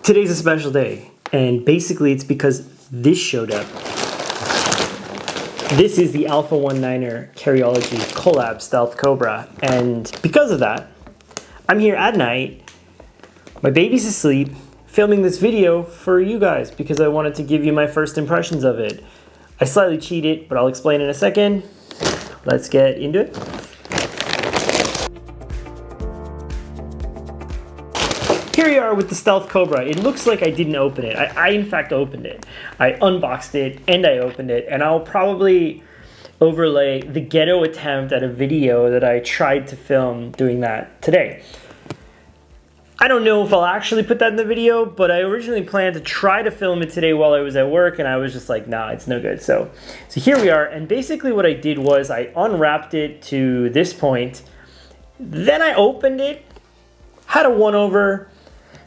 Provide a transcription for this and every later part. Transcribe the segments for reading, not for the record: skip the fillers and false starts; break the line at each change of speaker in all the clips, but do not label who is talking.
Today's a special day, and basically it's because this showed up. This is the Alpha 19er Carryology collab Stealth Cobra, and because of that, I'm here at night, my baby's asleep, filming this video for you guys because I wanted to give you my first impressions of it. I slightly cheated, but I'll explain in a second. Let's get into it. Here we are with the Stealth Cobra. It looks like I didn't open it. I in fact opened it. I unboxed it and I opened it, and I'll probably overlay the ghetto attempt at a video that I tried to film doing that today. I don't know if I'll actually put that in the video, but I originally planned to try to film it today while I was at work, and I was just like, nah, it's no good. So here we are, and basically what I did was I unwrapped it to this point, then I opened it, had a one-over,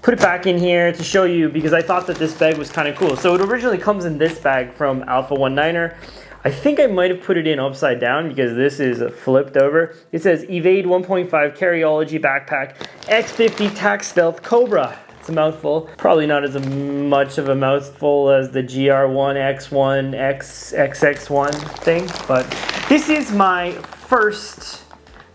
put it back in here to show you because I thought that this bag was kind of cool. So it originally comes in this bag from Alpha 19er. I think I might have put it in upside down because this is flipped over. It says Evade 1.5 Carryology Backpack X50 Tac Stealth Cobra. It's a mouthful. Probably not as much of a mouthful as the GR1 X1 XXX1 thing, but this is my first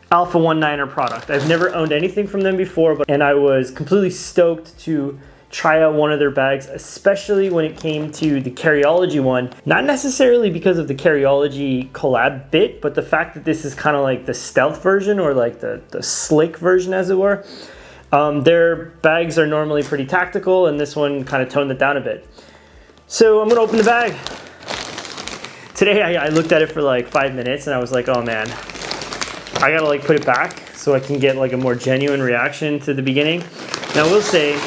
Alpha 19er product. I've never owned anything from them before, and I was completely stoked to try out one of their bags, especially when it came to the Carryology one. Not necessarily because of the Carryology collab bit, but the fact that this is kind of like the stealth version, or like the slick version, as it were. Their bags are normally pretty tactical, and this one kind of toned it down a bit. So I'm gonna open the bag. Today I looked at it for like 5 minutes, and I was like, oh man, I gotta like put it back so I can get like a more genuine reaction to the beginning. Now I will say,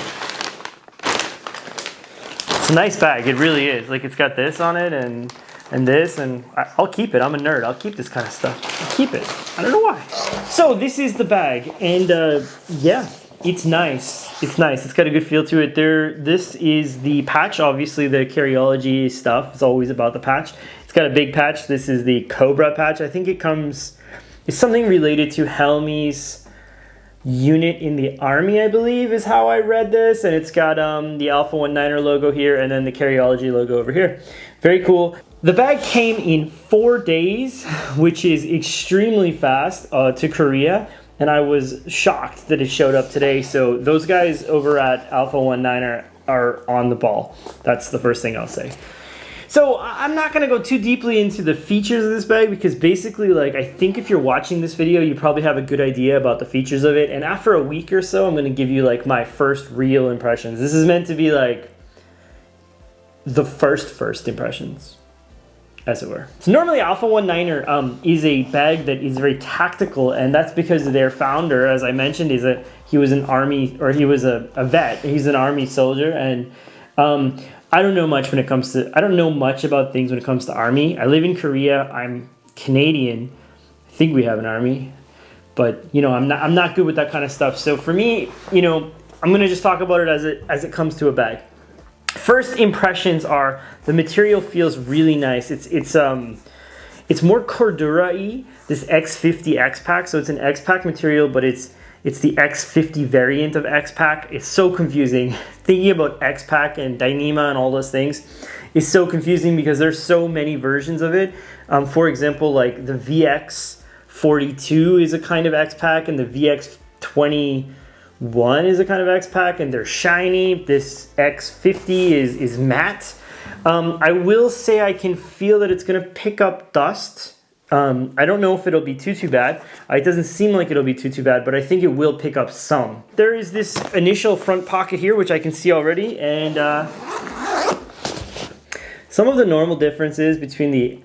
it's a nice bag, it really is. Like, it's got this on it and this, and I'll keep it. I'm a nerd, I'll keep this kind of stuff. I'll keep it, I don't know why. So this is the bag, and yeah, it's nice. It's nice, it's got a good feel to it. This is the patch, obviously the Carryology stuff is always about the patch. It's got a big patch. This is the Cobra patch. I think it comes, it's something related to Helmy's unit in the army, I believe, is how I read this. And it's got the Alpha 19er logo here, and then the Carryology logo over here. Very cool. The bag came in 4 days, which is extremely fast to Korea. And I was shocked that it showed up today. So those guys over at Alpha 19er are on the ball. That's the first thing I'll say. So I'm not gonna go too deeply into the features of this bag because basically, like, I think if you're watching this video, you probably have a good idea about the features of it. And after a week or so, I'm gonna give you like my first real impressions. This is meant to be like the first impressions, as it were. So normally Alpha 19er is a bag that is very tactical, and that's because their founder, as I mentioned, he was an army, or he was a vet. He's an army soldier, and I don't know much about things when it comes to army. I live in Korea. I'm Canadian. I think we have an army, but you know, I'm not good with that kind of stuff. So for me, you know, I'm gonna just talk about it as it comes to a bag. First impressions are the material feels really nice. It's more Cordura-y, this X50 X-Pack. So it's an X-Pack material, but it's the X50 variant of X-Pack. It's so confusing. Thinking about X-Pack and Dyneema and all those things is so confusing because there's so many versions of it. For example, like the VX42 is a kind of X-Pack, and the VX21 is a kind of X-Pack, and they're shiny. This X50 is matte. I will say I can feel that it's gonna pick up dust. I don't know if it'll be too bad. It doesn't seem like it'll be too bad, but I think it will pick up some. There is this initial front pocket here, which I can see already, and some of the normal differences between the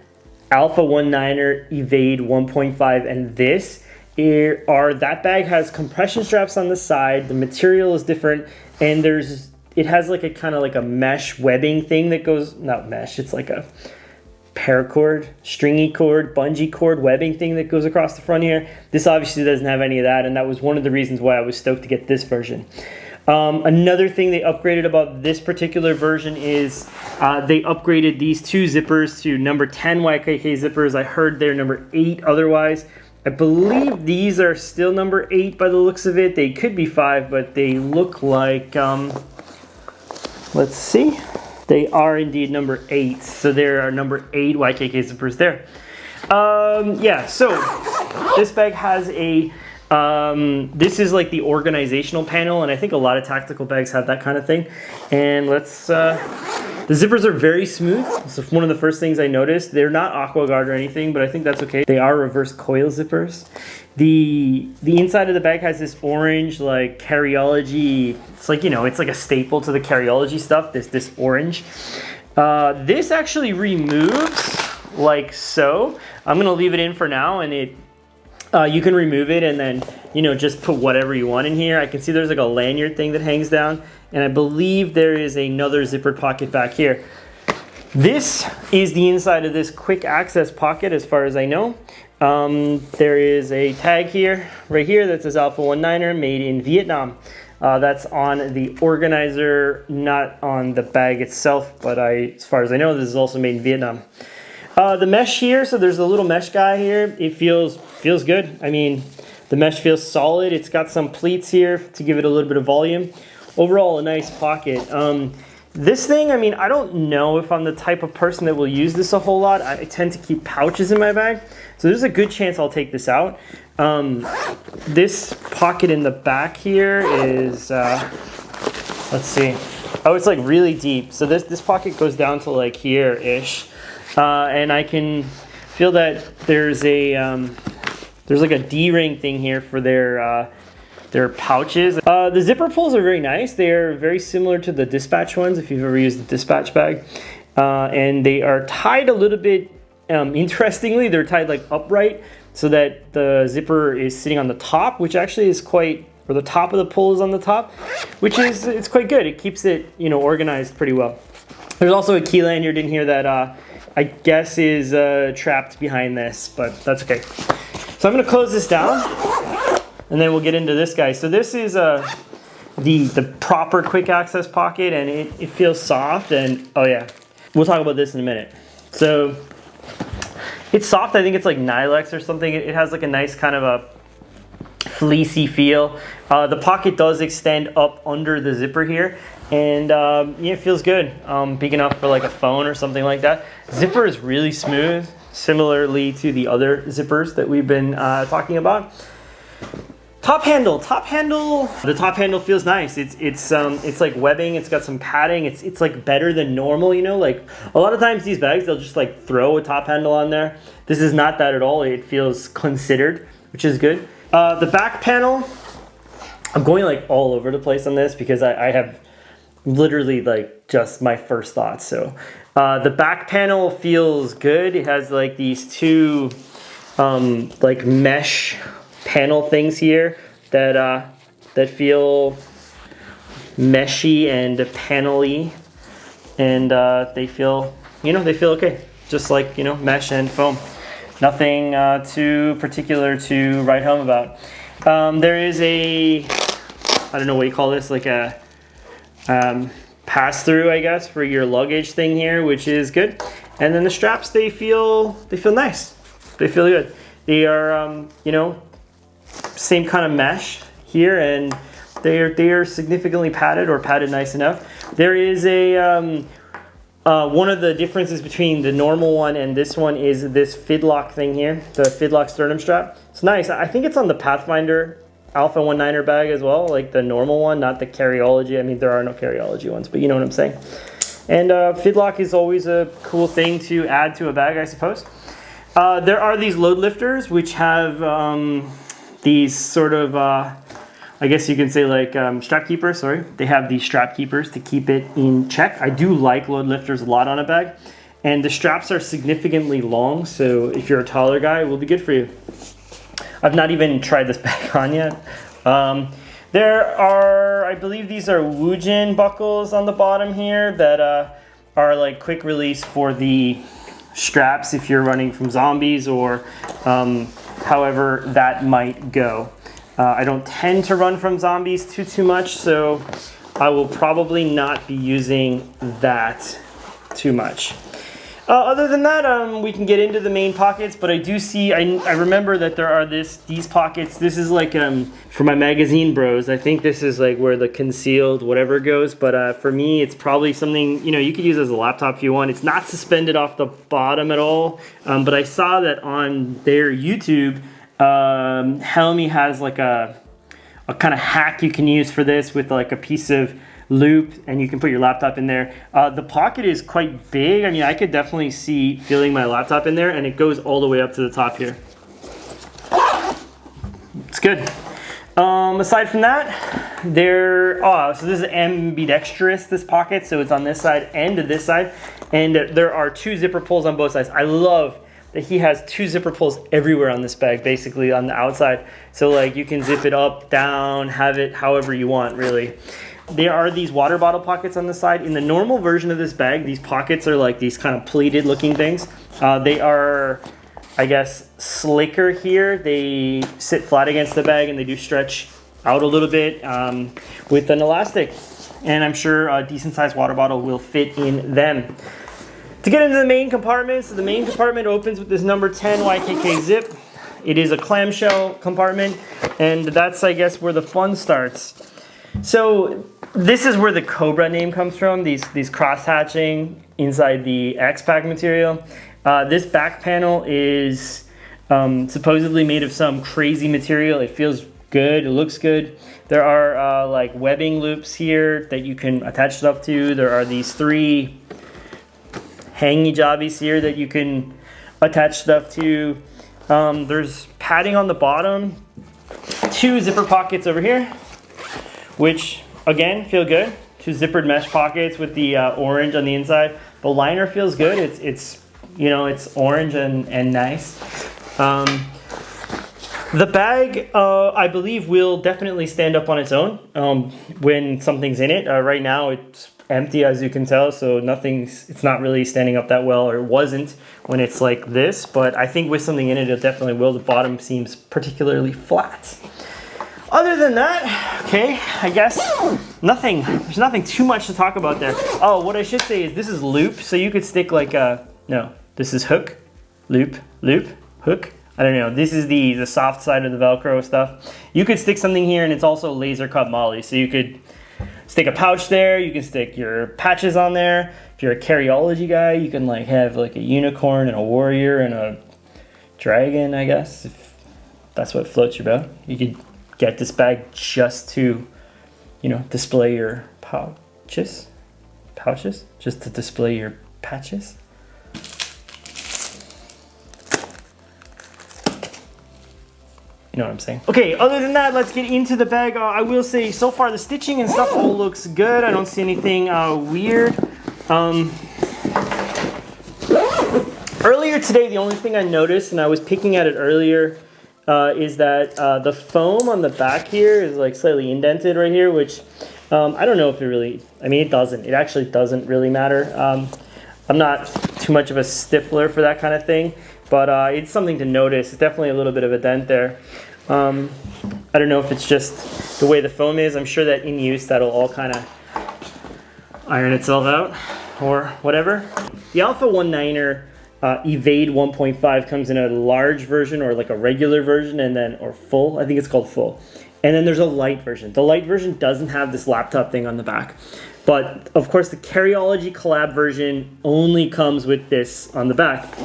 Alpha 19er Evade 1.5 and this are that bag has compression straps on the side, the material is different, and it has like a kind of like a mesh webbing thing that goes, not mesh, it's like a paracord, stringy cord, bungee cord, webbing thing that goes across the front here. This obviously doesn't have any of that, and that was one of the reasons why I was stoked to get this version. Another thing they upgraded about this particular version is they upgraded these two zippers to number 10 YKK zippers. I heard they're number 8 otherwise. I believe these are still number 8 by the looks of it. They could be 5, but they look like Let's see. They are indeed number 8. So there are number 8 YKK zippers there. Yeah, so this bag has a, this is like the organizational panel, and I think a lot of tactical bags have that kind of thing. And let's, the zippers are very smooth. So one of the first things I noticed, they're not AquaGuard or anything, but I think that's okay. They are reverse coil zippers. The inside of the bag has this orange, like, Carryology. It's like, you know, it's like a staple to the Carryology stuff, this orange. This actually removes like so. I'm gonna leave it in for now, and it you can remove it and then, you know, just put whatever you want in here. I can see there's like a lanyard thing that hangs down, and I believe there is another zippered pocket back here. This is the inside of this quick access pocket as far as I know. There is a tag here, right here, that says Alpha 19er, made in Vietnam. That's on the organizer, not on the bag itself, but as far as I know, this is also made in Vietnam. The mesh here, so there's a little mesh guy here. It feels good. I mean, the mesh feels solid. It's got some pleats here to give it a little bit of volume. Overall, a nice pocket. This thing, I mean, I don't know if I'm the type of person that will use this a whole lot. I tend to keep pouches in my bag, so there's a good chance I'll take this out. This pocket in the back here is, let's see. Oh, it's like really deep. So this pocket goes down to like here-ish. And I can feel that there's like a D-ring thing here for their pouches. The zipper pulls are very nice. They are very similar to the dispatch ones, if you've ever used the dispatch bag. And they are tied a little bit, interestingly, they're tied like upright so that the zipper is sitting on the top, which actually is quite, or the top of the pull is on the top, which is, it's quite good. It keeps it, you know, organized pretty well. There's also a key lanyard in here that I guess is trapped behind this, but that's okay. So I'm gonna close this down, and then we'll get into this guy. So this is the proper quick access pocket, and it feels soft, and oh yeah, we'll talk about this in a minute. So it's soft. I think it's like Nylex or something. It has like a nice kind of a fleecy feel. The pocket does extend up under the zipper here, and yeah, it feels good. Big enough for like a phone or something like that. Zipper is really smooth, similarly to the other zippers that we've been talking about. Top handle. The top handle feels nice. It's like webbing. It's got some padding. It's like better than normal. You know, like a lot of times these bags they'll just like throw a top handle on there. This is not that at all. It feels considered, which is good. The back panel. I'm going like all over the place on this because I have literally like just my first thoughts. So the back panel feels good. It has like these two like mesh panel things here that feel meshy and panel-y, and they feel, you know, they feel okay, just like, you know, mesh and foam. Nothing too particular to write home about. There is a, I don't know what you call this, like a pass-through, I guess, for your luggage thing here, which is good. And then the straps, they feel nice. They feel good. They are, you know, same kind of mesh here, and they are significantly padded, or padded nice enough. There is a one of the differences between the normal one and this one is this Fidlock thing here, the Fidlock sternum strap. It's nice. I think it's on the Pathfinder Alpha 19er bag as well, like the normal one, not the Carryology. I mean, there are no Carryology ones, but you know what I'm saying. And Fidlock is always a cool thing to add to a bag, I suppose. There are these load lifters, which have these sort of, I guess you can say like strap keepers, sorry. They have these strap keepers to keep it in check. I do like load lifters a lot on a bag. And the straps are significantly long, so if you're a taller guy, it will be good for you. I've not even tried this bag on yet. There are, I believe these are Woojin buckles on the bottom here that are like quick release for the straps if you're running from zombies or however that might go. I don't tend to run from zombies too much, so I will probably not be using that too much. Other than that, we can get into the main pockets, but I do see, I remember that there are these pockets. This is like, for my magazine bros, I think this is like where the concealed whatever goes, but for me, it's probably something, you know, you could use as a laptop if you want. It's not suspended off the bottom at all, but I saw that on their YouTube, Helmy has like a kind of hack you can use for this with like a piece of loop, and you can put your laptop in there. The pocket is quite big. I mean, I could definitely see filling my laptop in there, and it goes all the way up to the top here. It's good. Aside from that, so this is ambidextrous, this pocket, so it's on this side and to this side, and there are 2 zipper pulls on both sides. I love that he has 2 zipper pulls everywhere on this bag, basically on the outside. So like you can zip it up, down, have it however you want, really. There are these water bottle pockets on the side. In the normal version of this bag, these pockets are like these kind of pleated looking things. They are, I guess, slicker here. They sit flat against the bag and they do stretch out a little bit with an elastic. And I'm sure a decent sized water bottle will fit in them. To get into the main compartment, so the main compartment opens with this number 10 YKK zip. It is a clamshell compartment, and that's, I guess, where the fun starts. So this is where the Cobra name comes from, these cross-hatching inside the X-Pack material. This back panel is supposedly made of some crazy material. It feels good, it looks good. There are like webbing loops here that you can attach stuff to. There are these 3 hangy jobbies here that you can attach stuff to. There's padding on the bottom, 2 zipper pockets over here, which again feel good. 2 zippered mesh pockets with the orange on the inside. The liner feels good. It's you know, it's orange and nice. The bag, I believe, will definitely stand up on its own when something's in it. Right now it's empty, as you can tell, so it's not really standing up that well, or it wasn't when it's like this, but I think with something in it, it definitely will. The bottom seems particularly flat. Other than that, okay, I guess there's nothing too much to talk about there. Oh, what I should say is this is loop, so you could stick like no, this is hook, loop, loop, hook. I don't know, this is the soft side of the Velcro stuff. You could stick something here, and it's also laser cut moly, so you could stick a pouch there, you can stick your patches on there. If you're a Carryology guy, you can like have like a unicorn and a warrior and a dragon, I guess, if that's what floats your boat. You could get this bag just to, you know, display your pouches, just to display your patches. You know what I'm saying? Okay, other than that, let's get into the bag. I will say, so far the stitching and stuff all looks good. I don't see anything weird. Earlier today, the only thing I noticed, and I was picking at it earlier, is that the foam on the back here is like slightly indented right here, which I don't know if it really, I mean, it actually doesn't really matter. I'm not too much of a stiffler for that kind of thing, but it's something to notice. It's definitely a little bit of a dent there. I don't know if it's just the way the foam is. I'm sure that in use that'll all kind of iron itself out or whatever. The Alpha 1.9er Evade 1.5 comes in a large version or like a regular version, and then or full. I think it's called full. And then there's a light version. The light version doesn't have this laptop thing on the back. But of course the Carryology collab version only comes with this on the back.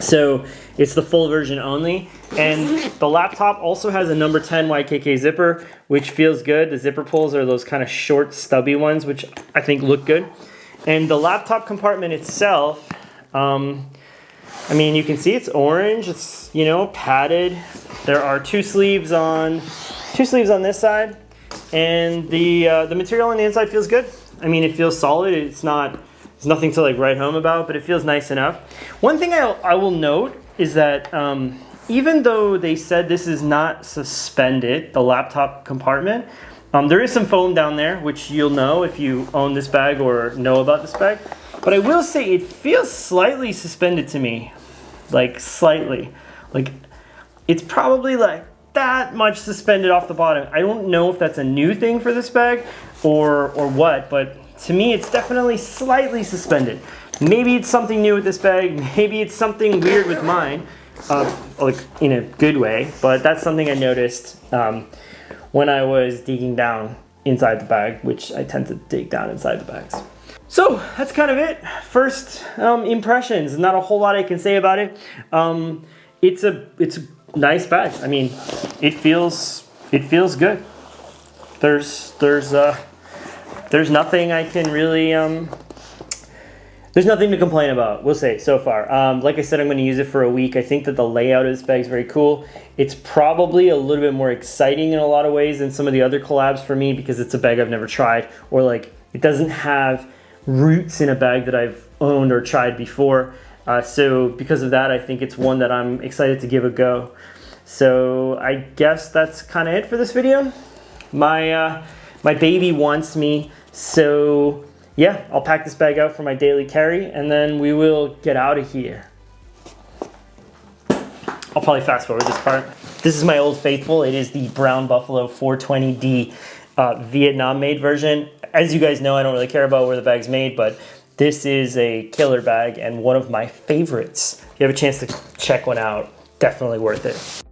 So it's the full version only. And the laptop also has a number 10 YKK zipper, which feels good. The zipper pulls are those kind of short stubby ones, which I think look good. And the laptop compartment itself, I mean, you can see it's orange, it's, you know, padded. There are two sleeves on this side, and the material on the inside feels good. I mean, it feels solid. There's nothing to like write home about, but it feels nice enough. One thing I will note is that even though they said this is not suspended, the laptop compartment, there is some foam down there, which you'll know if you own this bag or know about this bag. But I will say it feels slightly suspended to me, like slightly. Like it's probably like that much suspended off the bottom. I don't know if that's a new thing for this bag or what, but to me, it's definitely slightly suspended. Maybe it's something new with this bag. Maybe it's something weird with mine, like in a good way. But that's something I noticed when I was digging down inside the bag, which I tend to dig down inside the bags. So that's kind of it. First impressions. Not a whole lot I can say about it. It's a nice bag. I mean, it feels good. There's nothing I can really there's nothing to complain about, we'll say, so far. Like I said, I'm going to use it for a week. I think that the layout of this bag is very cool. It's probably a little bit more exciting in a lot of ways than some of the other collabs for me, because it's a bag I've never tried, or like it doesn't have roots in a bag that I've owned or tried before. So because of that, I think it's one that I'm excited to give a go. So I guess that's kind of it for this video. My baby wants me, so yeah, I'll pack this bag out for my daily carry, and then we will get out of here. I'll probably fast forward this part. This is my Old Faithful. It is the Brown Buffalo 420D Vietnam-made version. As you guys know, I don't really care about where the bag's made, but this is a killer bag and one of my favorites. If you have a chance to check one out, definitely worth it.